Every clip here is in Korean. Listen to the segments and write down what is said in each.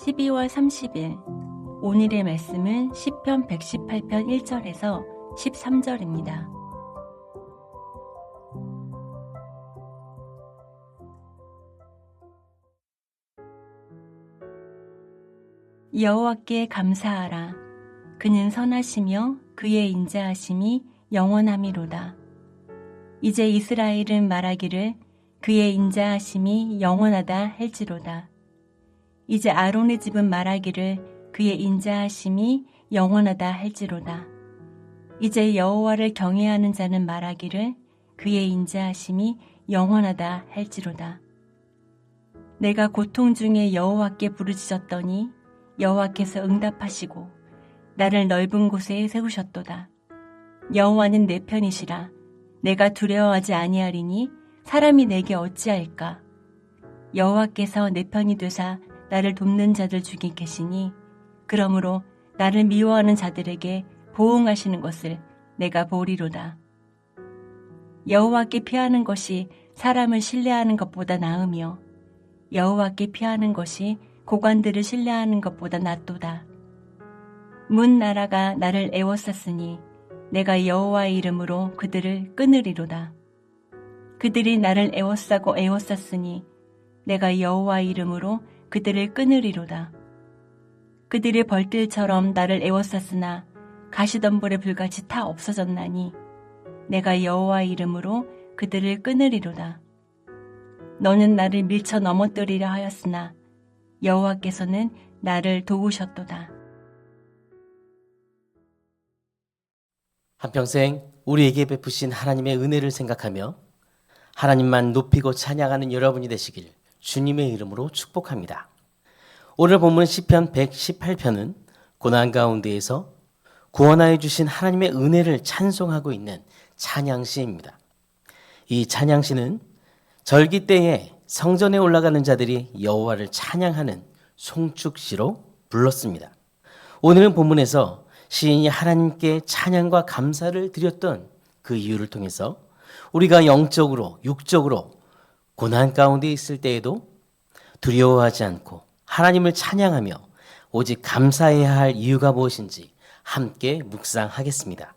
12월 30일 오늘의 말씀은 시편 118편 1절에서 13절입니다. 여호와께 감사하라. 그는 선하시며 그의 인자하심이 영원함이로다. 이제 이스라엘은 말하기를 그의 인자하심이 영원하다 할지로다. 이제 아론의 집은 말하기를 그의 인자하심이 영원하다 할지로다. 이제 여호와를 경외하는 자는 말하기를 그의 인자하심이 영원하다 할지로다. 내가 고통 중에 여호와께 부르짖었더니 여호와께서 응답하시고 나를 넓은 곳에 세우셨도다. 여호와는 내 편이시라. 내가 두려워하지 아니하리니 사람이 내게 어찌할까. 여호와께서 내 편이 되사 나를 돕는 자들 중에 계시니 그러므로 나를 미워하는 자들에게 보응하시는 것을 내가 보리로다. 여호와께 피하는 것이 사람을 신뢰하는 것보다 나으며 여호와께 피하는 것이 고관들을 신뢰하는 것보다 낫도다. 문 나라가 나를 애워쌌으니 내가 여호와의 이름으로 그들을 끊으리로다. 그들이 나를 애워싸고 애워쌌으니 내가 여호와의 이름으로 그들을 끊으리로다. 그들이 벌들처럼 나를 애워쌌으나 가시덤불에 불같이 타 없어졌나니 내가 여호와의 이름으로 그들을 끊으리로다. 너는 나를 밀쳐 넘어뜨리려 하였으나 여호와께서는 나를 도우셨도다. 한평생 우리에게 베푸신 하나님의 은혜를 생각하며 하나님만 높이고 찬양하는 여러분이 되시길 주님의 이름으로 축복합니다. 오늘 본문 시편 118편은 고난 가운데에서 구원하여 주신 하나님의 은혜를 찬송하고 있는 찬양시입니다. 이 찬양시는 절기 때에 성전에 올라가는 자들이 여호와를 찬양하는 송축시로 불렀습니다. 오늘은 본문에서 시인이 하나님께 찬양과 감사를 드렸던 그 이유를 통해서 우리가 영적으로 육적으로 고난 가운데 있을 때에도 두려워하지 않고 하나님을 찬양하며 오직 감사해야 할 이유가 무엇인지 함께 묵상하겠습니다.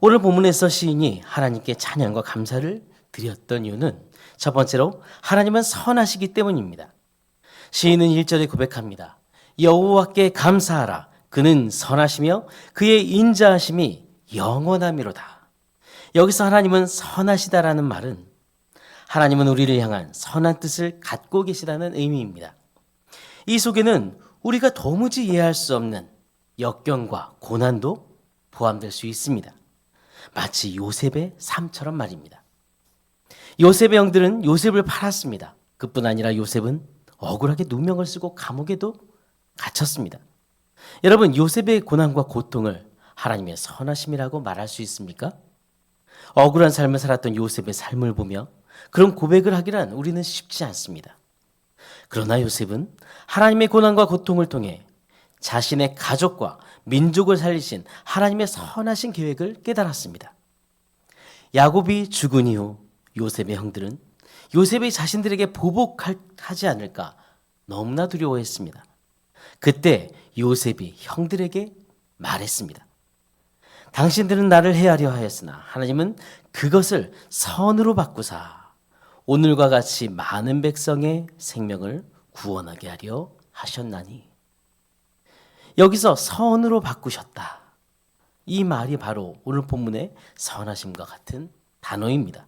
오늘 본문에서 시인이 하나님께 찬양과 감사를 드렸던 이유는 첫 번째로 하나님은 선하시기 때문입니다. 시인은 1절에 고백합니다. 여호와께 감사하라. 그는 선하시며 그의 인자하심이 영원함이로다. 여기서 하나님은 선하시다라는 말은 하나님은 우리를 향한 선한 뜻을 갖고 계시다는 의미입니다. 이 속에는 우리가 도무지 이해할 수 없는 역경과 고난도 포함될 수 있습니다. 마치 요셉의 삶처럼 말입니다. 요셉의 형들은 요셉을 팔았습니다. 그뿐 아니라 요셉은 억울하게 누명을 쓰고 감옥에도 갇혔습니다. 여러분, 요셉의 고난과 고통을 하나님의 선하심이라고 말할 수 있습니까? 억울한 삶을 살았던 요셉의 삶을 보며 그런 고백을 하기란 우리는 쉽지 않습니다. 그러나 요셉은 하나님의 고난과 고통을 통해 자신의 가족과 민족을 살리신 하나님의 선하신 계획을 깨달았습니다. 야곱이 죽은 이후 요셉의 형들은 요셉이 자신들에게 보복하지 않을까 너무나 두려워했습니다. 그때 요셉이 형들에게 말했습니다. 당신들은 나를 해하려 하였으나 하나님은 그것을 선으로 바꾸사 오늘과 같이 많은 백성의 생명을 구원하게 하려 하셨나니. 여기서 선으로 바꾸셨다. 이 말이 바로 오늘 본문의 선하심과 같은 단어입니다.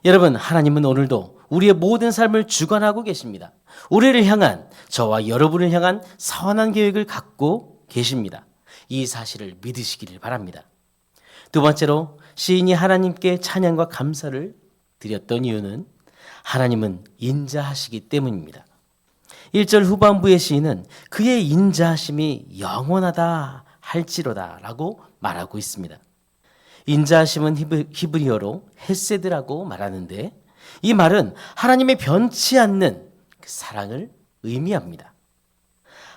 여러분, 하나님은 오늘도 우리의 모든 삶을 주관하고 계십니다. 우리를 향한, 저와 여러분을 향한 선한 계획을 갖고 계십니다. 이 사실을 믿으시기를 바랍니다. 두 번째로 시인이 하나님께 찬양과 감사를 드렸던 이유는 하나님은 인자하시기 때문입니다. 1절 후반부의 시인은 그의 인자하심이 영원하다 할지로다 라고 말하고 있습니다. 인자하심은 히브리어로 헤세드라고 말하는데 이 말은 하나님의 변치 않는 그 사랑을 의미합니다.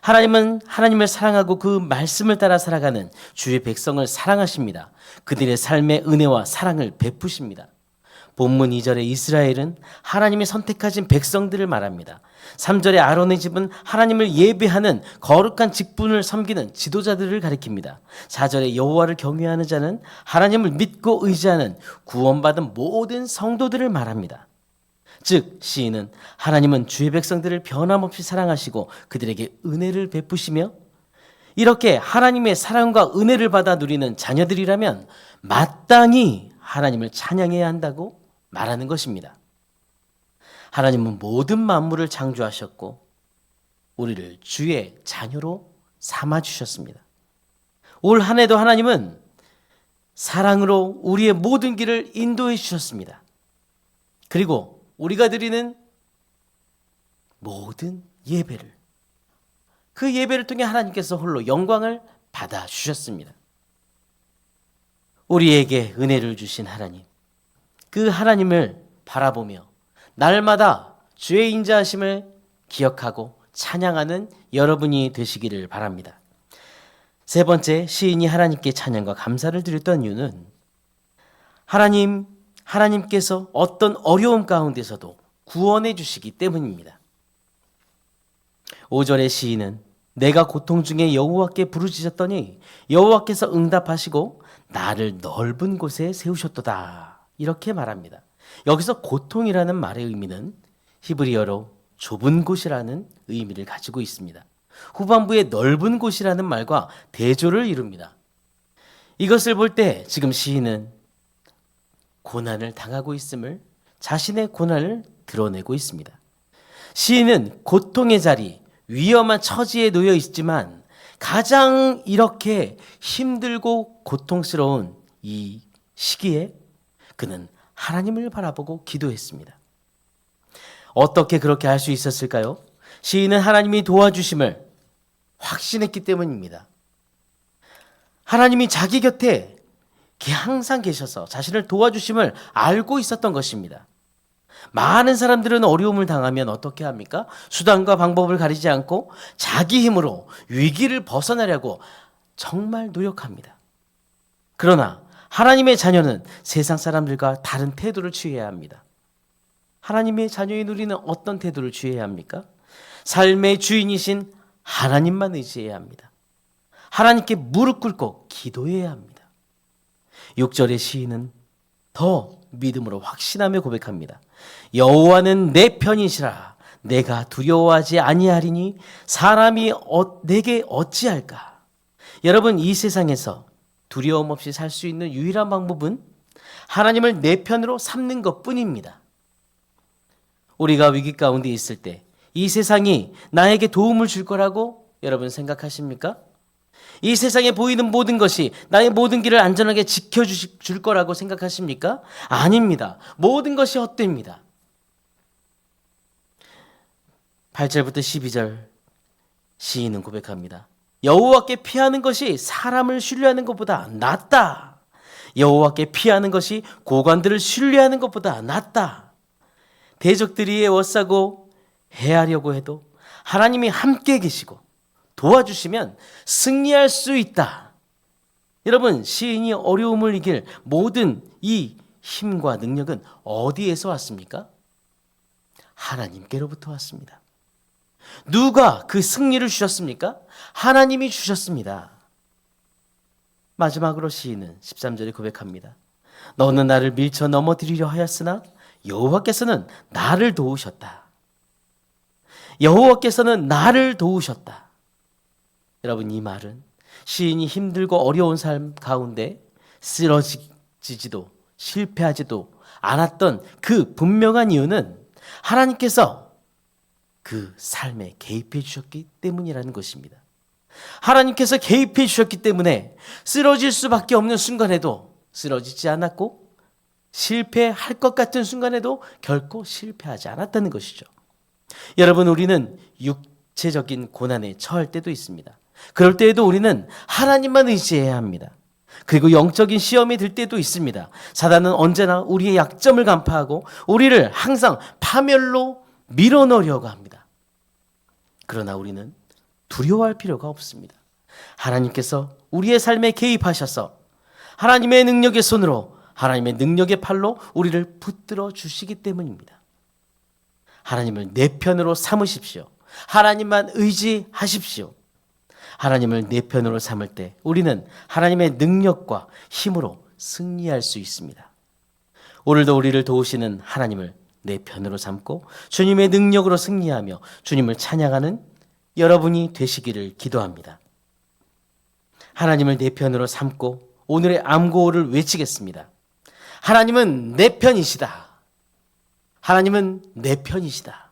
하나님은 하나님을 사랑하고 그 말씀을 따라 살아가는 주의 백성을 사랑하십니다. 그들의 삶의 은혜와 사랑을 베푸십니다. 본문 2절의 이스라엘은 하나님이 선택하신 백성들을 말합니다. 3절의 아론의 집은 하나님을 예배하는 거룩한 직분을 섬기는 지도자들을 가리킵니다. 4절의 여호와를 경외하는 자는 하나님을 믿고 의지하는 구원받은 모든 성도들을 말합니다. 즉 시인은 하나님은 주의 백성들을 변함없이 사랑하시고 그들에게 은혜를 베푸시며 이렇게 하나님의 사랑과 은혜를 받아 누리는 자녀들이라면 마땅히 하나님을 찬양해야 한다고 말하는 것입니다. 하나님은 모든 만물을 창조하셨고 우리를 주의 자녀로 삼아주셨습니다. 올 한 해도 하나님은 사랑으로 우리의 모든 길을 인도해 주셨습니다. 그리고 우리가 드리는 모든 예배를, 그 예배를 통해 하나님께서 홀로 영광을 받아주셨습니다. 우리에게 은혜를 주신 하나님, 그 하나님을 바라보며 날마다 주의 인자하심을 기억하고 찬양하는 여러분이 되시기를 바랍니다. 세 번째, 시인이 하나님께 찬양과 감사를 드렸던 이유는 하나님께서 어떤 어려움 가운데서도 구원해 주시기 때문입니다. 5절의 시인은 내가 고통 중에 여호와께 부르짖었더니 여호와께서 응답하시고 나를 넓은 곳에 세우셨도다. 이렇게 말합니다. 여기서 고통이라는 말의 의미는 히브리어로 좁은 곳이라는 의미를 가지고 있습니다. 후반부의 넓은 곳이라는 말과 대조를 이룹니다. 이것을 볼 때 지금 시인은 고난을 당하고 있음을, 자신의 고난을 드러내고 있습니다. 시인은 고통의 자리, 위험한 처지에 놓여 있지만 가장 이렇게 힘들고 고통스러운 이 시기에 그는 하나님을 바라보고 기도했습니다. 어떻게 그렇게 할 수 있었을까요? 시인은 하나님이 도와주심을 확신했기 때문입니다. 하나님이 자기 곁에 항상 계셔서 자신을 도와주심을 알고 있었던 것입니다. 많은 사람들은 어려움을 당하면 어떻게 합니까? 수단과 방법을 가리지 않고 자기 힘으로 위기를 벗어나려고 정말 노력합니다. 그러나 하나님의 자녀는 세상 사람들과 다른 태도를 취해야 합니다. 하나님의 자녀인 우리는 어떤 태도를 취해야 합니까? 삶의 주인이신 하나님만 의지해야 합니다. 하나님께 무릎 꿇고 기도해야 합니다. 6절의 시인은 더 믿음으로 확신하며 고백합니다. 여호와는 내 편이시라. 내가 두려워하지 아니하리니 사람이 내게 어찌할까. 여러분, 이 세상에서 두려움 없이 살 수 있는 유일한 방법은 하나님을 내 편으로 삼는 것뿐입니다. 우리가 위기 가운데 있을 때 이 세상이 나에게 도움을 줄 거라고 여러분 생각하십니까? 이 세상에 보이는 모든 것이 나의 모든 길을 안전하게 지켜줄 거라고 생각하십니까? 아닙니다. 모든 것이 헛됩니다. 8절부터 12절 시인은 고백합니다. 여호와께 피하는 것이 사람을 신뢰하는 것보다 낫다. 여호와께 피하는 것이 고관들을 신뢰하는 것보다 낫다. 대적들이 에워싸고 해하려고 해도 하나님이 함께 계시고 도와주시면 승리할 수 있다. 여러분, 시인이 어려움을 이길 모든 이 힘과 능력은 어디에서 왔습니까? 하나님께로부터 왔습니다. 누가 그 승리를 주셨습니까? 하나님이 주셨습니다. 마지막으로 시인은 13절에 고백합니다. 너는 나를 밀쳐 넘어뜨리려 하였으나 여호와께서는 나를 도우셨다. 여호와께서는 나를 도우셨다. 여러분, 이 말은 시인이 힘들고 어려운 삶 가운데 쓰러지지도 실패하지도 않았던 그 분명한 이유는 하나님께서 그 삶에 개입해 주셨기 때문이라는 것입니다. 하나님께서 개입해 주셨기 때문에 쓰러질 수밖에 없는 순간에도 쓰러지지 않았고 실패할 것 같은 순간에도 결코 실패하지 않았다는 것이죠. 여러분, 우리는 육체적인 고난에 처할 때도 있습니다. 그럴 때에도 우리는 하나님만 의지해야 합니다. 그리고 영적인 시험이 들 때도 있습니다. 사단은 언제나 우리의 약점을 간파하고 우리를 항상 파멸로 밀어넣으려고 합니다. 그러나 우리는 두려워할 필요가 없습니다. 하나님께서 우리의 삶에 개입하셔서 하나님의 능력의 손으로, 하나님의 능력의 팔로 우리를 붙들어 주시기 때문입니다. 하나님을 내 편으로 삼으십시오. 하나님만 의지하십시오. 하나님을 내 편으로 삼을 때 우리는 하나님의 능력과 힘으로 승리할 수 있습니다. 오늘도 우리를 도우시는 하나님을 내 편으로 삼고 주님의 능력으로 승리하며 주님을 찬양하는 여러분이 되시기를 기도합니다. 하나님을 내 편으로 삼고 오늘의 암고를 외치겠습니다. 하나님은 내 편이시다. 하나님은 내 편이시다.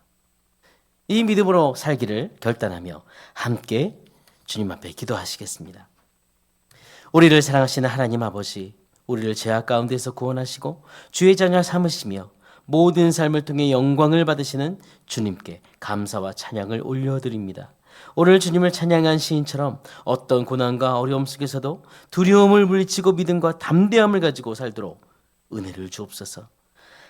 이 믿음으로 살기를 결단하며 함께 주님 앞에 기도하시겠습니다. 우리를 사랑하시는 하나님 아버지, 우리를 죄악 가운데서 구원하시고 주의 자녀 삼으시며 모든 삶을 통해 영광을 받으시는 주님께 감사와 찬양을 올려드립니다. 오늘 주님을 찬양한 시인처럼 어떤 고난과 어려움 속에서도 두려움을 물리치고 믿음과 담대함을 가지고 살도록 은혜를 주옵소서.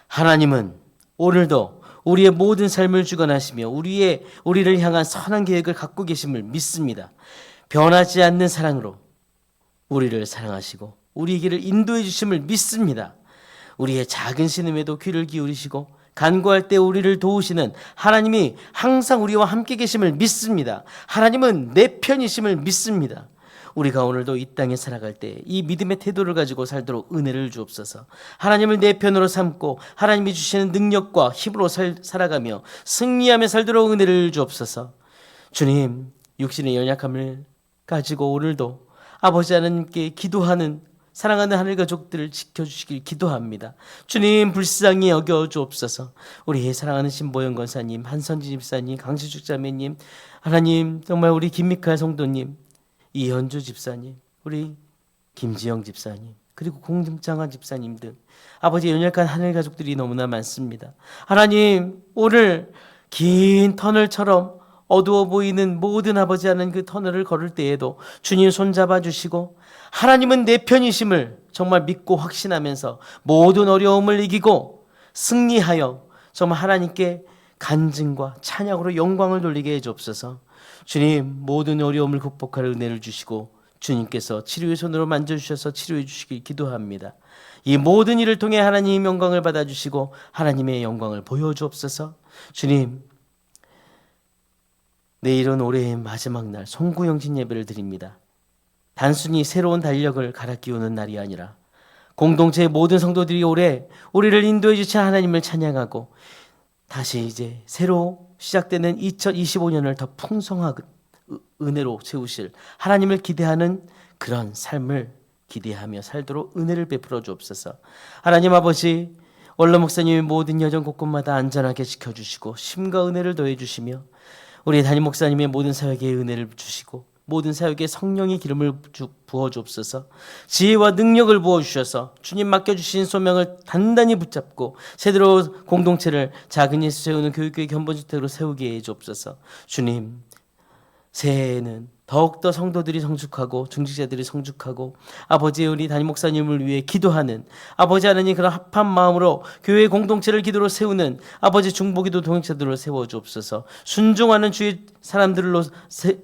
하나님은 오늘도 우리의 모든 삶을 주관하시며 우리를 향한 선한 계획을 갖고 계심을 믿습니다. 변하지 않는 사랑으로 우리를 사랑하시고 우리 길을 인도해 주심을 믿습니다. 우리의 작은 신음에도 귀를 기울이시고 간구할 때 우리를 도우시는 하나님이 항상 우리와 함께 계심을 믿습니다. 하나님은 내 편이심을 믿습니다. 우리가 오늘도 이 땅에 살아갈 때 이 믿음의 태도를 가지고 살도록 은혜를 주옵소서. 하나님을 내 편으로 삼고 하나님이 주시는 능력과 힘으로 살아가며 승리하며 살도록 은혜를 주옵소서. 주님, 육신의 연약함을 가지고 오늘도 아버지 하나님께 기도하는 사랑하는 하늘 가족들을 지켜주시길 기도합니다. 주님, 불쌍히 여겨주옵소서. 우리 사랑하는 신보영 권사님, 한선지 집사님, 강시숙 자매님, 하나님 정말 우리 김미칼 성도님, 이현주 집사님, 우리 김지영 집사님, 그리고 공장한 집사님 등 아버지 연약한 하늘 가족들이 너무나 많습니다. 하나님, 오늘 긴 터널처럼 어두워 보이는 모든 아버지 하는 그 터널을 걸을 때에도 주님 손잡아 주시고 하나님은 내 편이심을 정말 믿고 확신하면서 모든 어려움을 이기고 승리하여 정말 하나님께 간증과 찬양으로 영광을 돌리게 해주옵소서. 주님, 모든 어려움을 극복할 은혜를 주시고 주님께서 치료의 손으로 만져주셔서 치료해 주시길 기도합니다. 이 모든 일을 통해 하나님의 영광을 받아주시고 하나님의 영광을 보여주옵소서. 주님, 내일은 올해의 마지막 날 송구영신 예배를 드립니다. 단순히 새로운 달력을 갈아 끼우는 날이 아니라 공동체의 모든 성도들이 올해 우리를 인도해 주신 하나님을 찬양하고 다시 이제 새로 시작되는 2025년을 더 풍성하고 은혜로 채우실 하나님을 기대하는 그런 삶을 기대하며 살도록 은혜를 베풀어 주옵소서. 하나님 아버지, 원로 목사님의 모든 여정 곳곳마다 안전하게 지켜주시고 심과 은혜를 더해 주시며 우리 담임 목사님의 모든 사역에 은혜를 주시고 모든 사역에 성령의 기름을 부어 주옵소서. 지혜와 능력을 부어 주셔서 주님 맡겨주신 소명을 단단히 붙잡고 제대로 공동체를 작은 예수 세우는 교육교회 견본주택으로 세우게 해 주옵소서. 주님, 새해에는 더욱더 성도들이 성숙하고 중직자들이 성숙하고 아버지 우리 담임 목사님을 위해 기도하는 아버지 하나님 그런 합한 마음으로 교회 공동체를 기도로 세우는 아버지 중보기도 동역자들로 세워주옵소서. 순종하는 주의 사람들로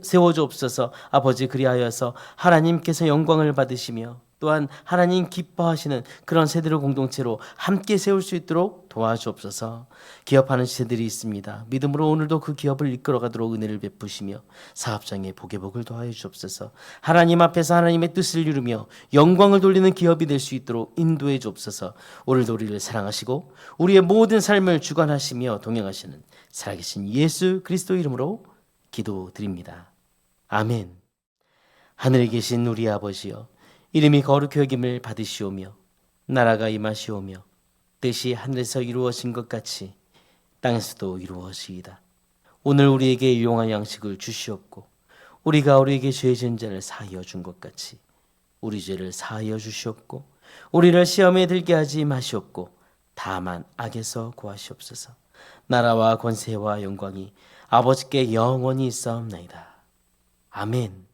세워주옵소서. 아버지 그리하여서 하나님께서 영광을 받으시며 또한 하나님 기뻐하시는 그런 세대로 공동체로 함께 세울 수 있도록 도와주옵소서. 기업하는 시대들이 있습니다. 믿음으로 오늘도 그 기업을 이끌어가도록 은혜를 베푸시며 사업장의 복의 복을 더하여 주옵소서. 하나님 앞에서 하나님의 뜻을 이루며 영광을 돌리는 기업이 될 수 있도록 인도해 주옵소서. 오늘도 우리를 사랑하시고 우리의 모든 삶을 주관하시며 동행하시는 살아계신 예수 그리스도 이름으로 기도드립니다. 아멘. 하늘에 계신 우리 아버지여, 이름이 거룩히 여김을 받으시오며 나라가 임하시오며 뜻이 하늘에서 이루어진 것 같이 땅에서도 이루어지이다. 오늘 우리에게 유용한 양식을 주시옵고 우리가 우리에게 죄 지은 자를 사하여 준 것 같이 우리 죄를 사하여 주시옵고 우리를 시험에 들게 하지 마시옵고 다만 악에서 구하시옵소서. 나라와 권세와 영광이 아버지께 영원히 있사옵나이다. 아멘.